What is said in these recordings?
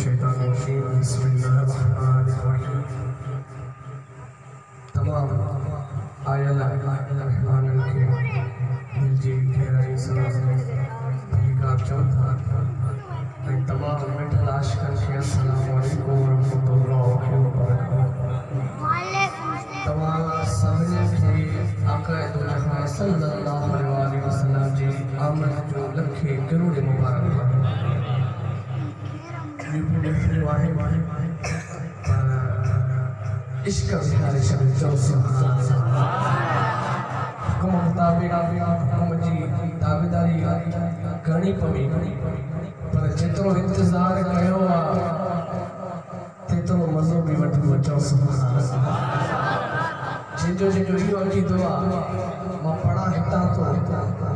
मिनश्शैतानिर्रजीम बिस्मिल्लाहिर्रहमानिर्रहीम। तमाम आयला रहमान के दिल जी गहराई सलाम का चौथा तमाम मिठल आशिकन के अस्सलाम वालेकुम व रहमतुल्लाहि व बरकातहू। तमाम साहिब के आका दो जहां सल्लल्लाहु अलैहि वसल्लम जी आमद जो लखे करोड़ मुबारक इश्क बिहार शब चौसा हुक्म मुताबिक हुक्म जी ताबेदारी करणी पवी पर जेतिरो इंतज़ार कयो आहे तेतिरो मज़ो बि वठिबो चौसा जिंजो जिंजो इहो अक़ीदो आहे मां पढ़ा हितां थो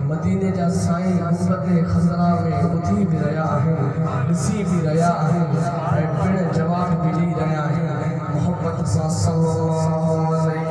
मदीने जा साईं गुंबद खज़रा में ॿुधी बि रहिया आहिनि ॾिसी बि रहिया आहिनि ऐं पिण जवाब बि ॾेई रहिया आहिनि मोहब्बत सां सल्लल्लाहु अलैहि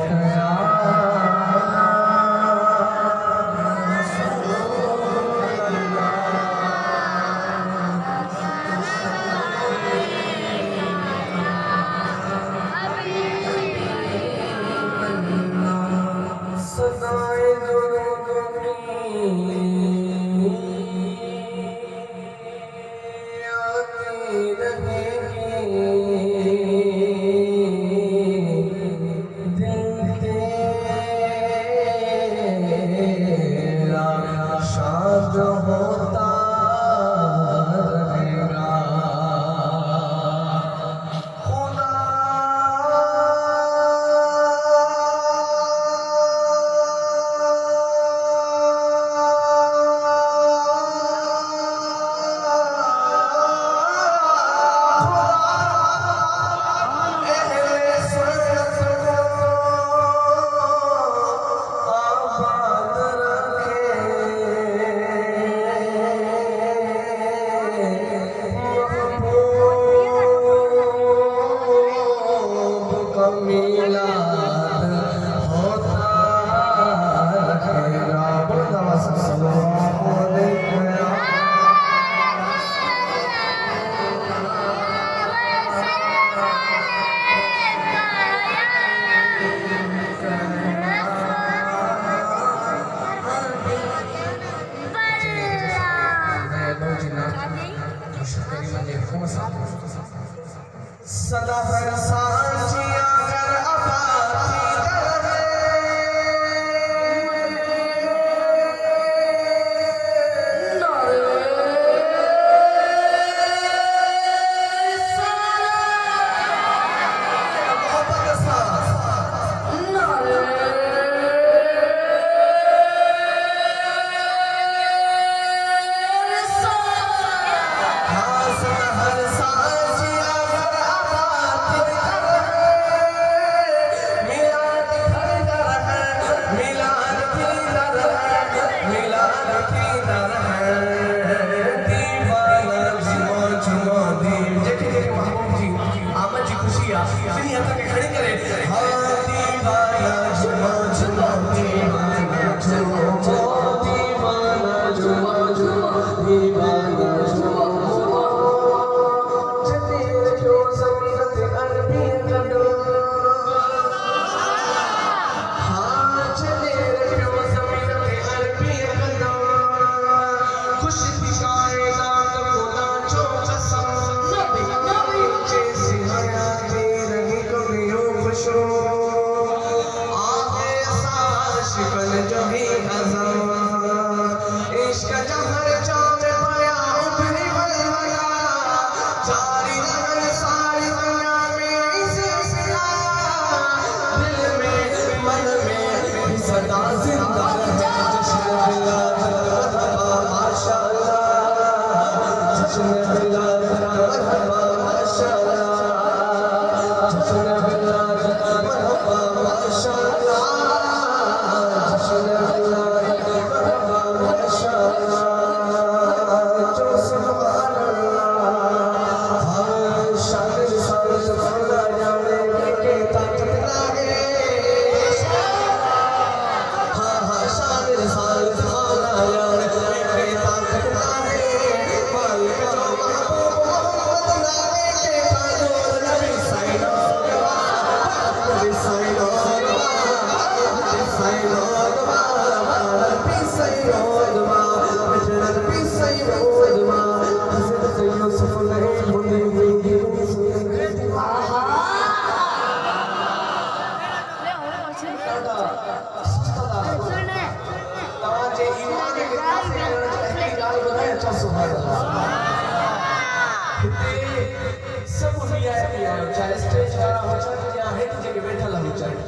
स्टेज वाला हो चाहिए या हेठ जेके बैठल हो चाहिए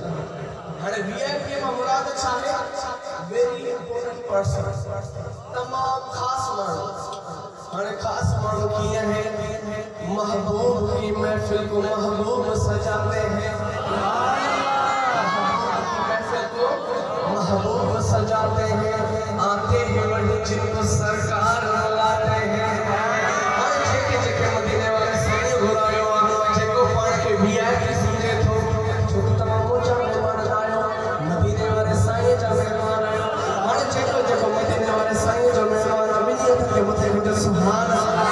हाणे वीआईपी में मुराद छा है वेरी इंपोर्टेंट पर्सन तमाम खास माण्हू हाणे खास माण्हू कीअं है महबूब की महफिल को महबूब सजाते हैं महफिल को महबूब सजाते हैं आते हैं वही जिनको सरकार बुलाते हैं जेके मदीने वाले साईं घुरायो जेको पाण खे वीआईपी समझे थो छो त तमामु ऊंचा महिमान आयो मदीने वाले साईं जा महिमान आयो हाणे जेको मदीने वाले साईं जो महिमान मिलियत के मथे हुजे सुभान अल्लाह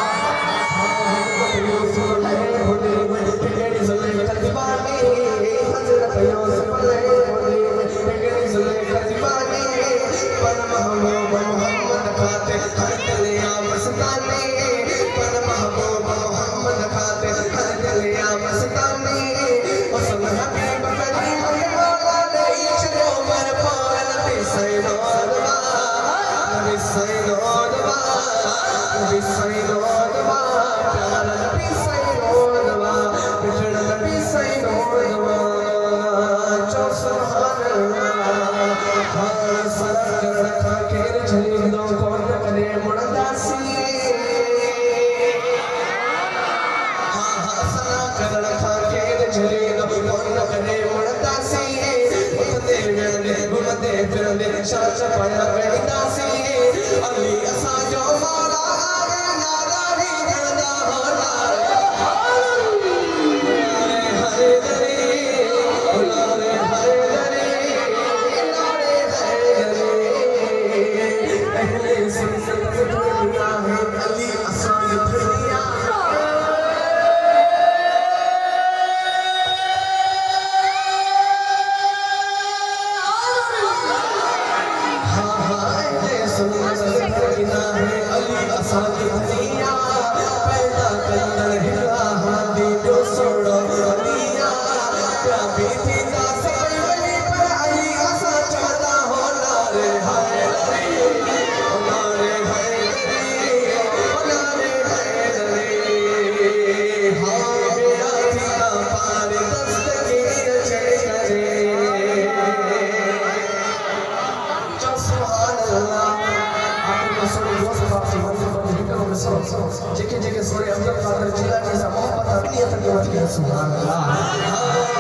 जेके सोरे अब्दुल कादिर जिलानी सा मोहब्बत अबनियत के वजह सुभान अल्लाह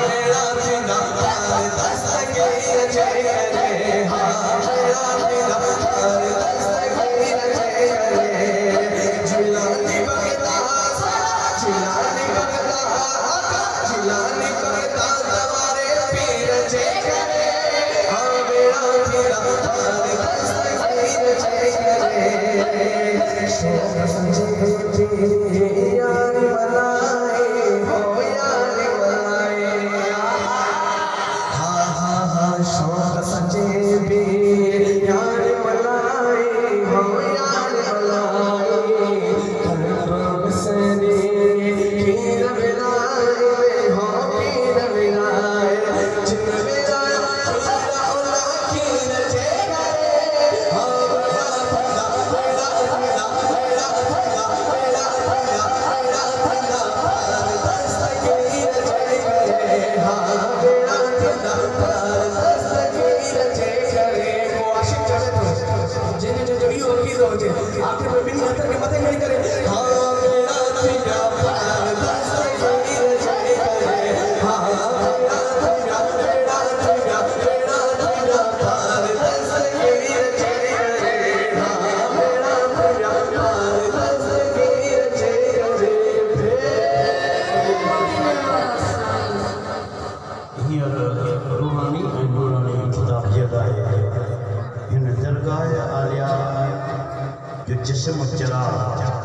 मेरा जिंदा दस्तगीर जय करे हां मेरा जिंदा दस्तगीर जय करे जिलानी बगदा तुम्हारे पीर जय करे हां मेरा जिंदा दस्तगीर जय करे शोक संजे यार मनाए हो यार मनाए हाँ हाँ हाँ शोक संजे भी यार मनाए हो यार मनाए कलम से खीर मिलाए हो खीर मिलाए जिन मिलाए खीर जय करे हाँ आखिर में बिन हथर के मथे खड़ी करे हां मेरा पिया प्यार दस्तगीर जय करे हां मेरा पिया प्यार दस्तगीर जय करे हां मेरा पिया प्यार दस्तगीर जय करे हींअर रूहानी ऐं नूरानी किताब जॻह हिन दरगाह आलिया जो जिस्म चिराग